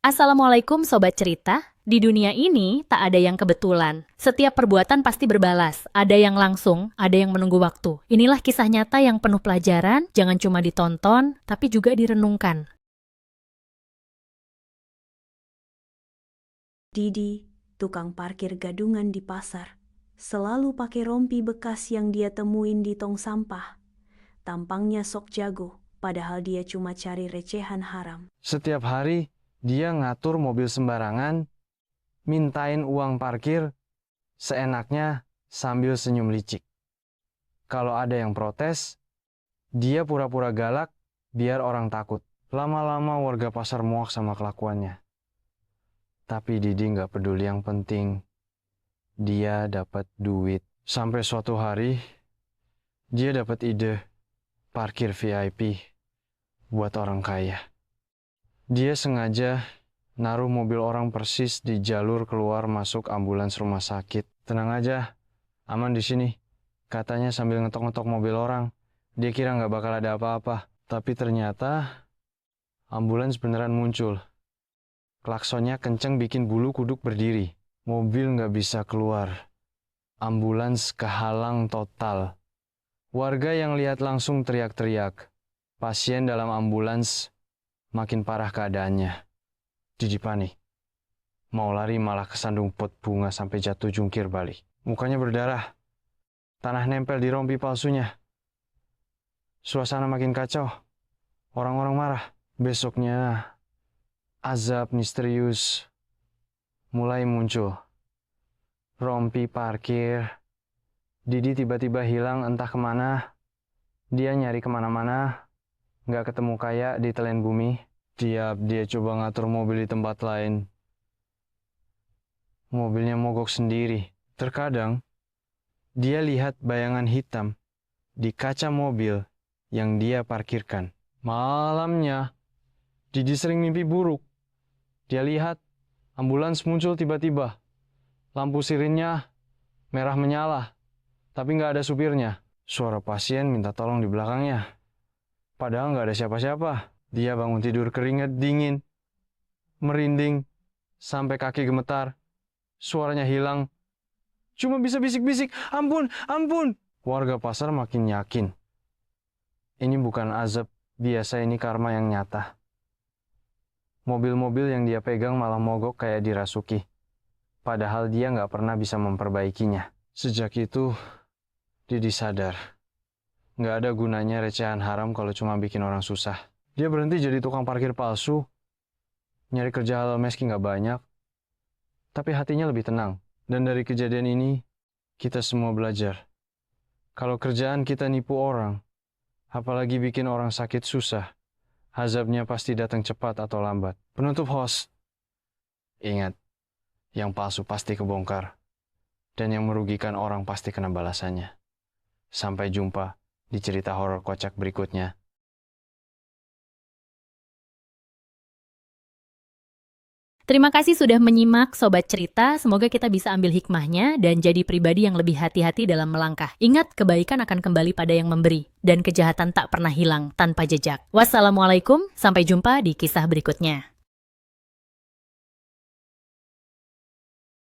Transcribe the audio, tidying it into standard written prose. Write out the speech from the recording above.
Assalamualaikum Sobat Cerita. Di dunia ini tak ada yang kebetulan. Setiap perbuatan pasti berbalas. Ada yang langsung, ada yang menunggu waktu. Inilah kisah nyata yang penuh pelajaran, jangan cuma ditonton, tapi juga direnungkan. Didi, tukang parkir gadungan di pasar, selalu pakai rompi bekas yang dia temuin di tong sampah. Tampangnya sok jago, padahal dia cuma cari recehan haram. Setiap hari, dia ngatur mobil sembarangan, mintain uang parkir, seenaknya sambil senyum licik. Kalau ada yang protes, dia pura-pura galak biar orang takut. Lama-lama warga pasar muak sama kelakuannya. Tapi Didi nggak peduli, yang penting dia dapat duit. Sampai suatu hari, dia dapat ide parkir VIP buat orang kaya. Dia sengaja naruh mobil orang persis di jalur keluar masuk ambulans rumah sakit. Tenang aja, aman di sini, katanya sambil ngetok-ngetok mobil orang. Dia kira nggak bakal ada apa-apa, tapi ternyata ambulans beneran muncul. Klaksonnya kenceng bikin bulu kuduk berdiri. Mobil nggak bisa keluar. Ambulans kehalang total. Warga yang lihat langsung teriak-teriak. Pasien dalam ambulans makin parah keadaannya. Didi panik. Mau lari malah kesandung pot bunga sampai jatuh jungkir balik. Mukanya berdarah. Tanah nempel di rompi palsunya. Suasana makin kacau. Orang-orang marah. Besoknya, azab misterius mulai muncul. Rompi parkir. Didi tiba-tiba hilang entah kemana. Dia nyari kemana-mana. Nggak ketemu kayak ditelan bumi. Tiap dia coba ngatur mobil di tempat lain, mobilnya mogok sendiri. Terkadang, dia lihat bayangan hitam di kaca mobil yang dia parkirkan. Malamnya, Didi sering mimpi buruk. Dia lihat ambulans muncul tiba-tiba. Lampu sirinnya merah menyala, tapi nggak ada supirnya. Suara pasien minta tolong di belakangnya. Padahal nggak ada siapa-siapa. Dia bangun tidur keringat dingin, merinding, sampai kaki gemetar. Suaranya hilang. Cuma bisa bisik-bisik, ampun, ampun. Warga pasar makin yakin. Ini bukan azab biasa, ini karma yang nyata. Mobil-mobil yang dia pegang malah mogok kayak dirasuki. Padahal dia nggak pernah bisa memperbaikinya. Sejak itu, Didi sadar. Nggak ada gunanya recehan haram kalau cuma bikin orang susah. Dia berhenti jadi tukang parkir palsu. Nyari kerja halal meski nggak banyak. Tapi hatinya lebih tenang. Dan dari kejadian ini, kita semua belajar. Kalau kerjaan kita nipu orang, apalagi bikin orang sakit susah, azabnya pasti datang cepat atau lambat. Penutup host. Ingat, yang palsu pasti kebongkar. Dan yang merugikan orang pasti kena balasannya. Sampai jumpa di cerita horor kocak berikutnya. Terima kasih sudah menyimak Sobat Cerita, semoga kita bisa ambil hikmahnya dan jadi pribadi yang lebih hati-hati dalam melangkah. Ingat, kebaikan akan kembali pada yang memberi, dan kejahatan tak pernah hilang tanpa jejak. Wassalamualaikum, sampai jumpa di kisah berikutnya.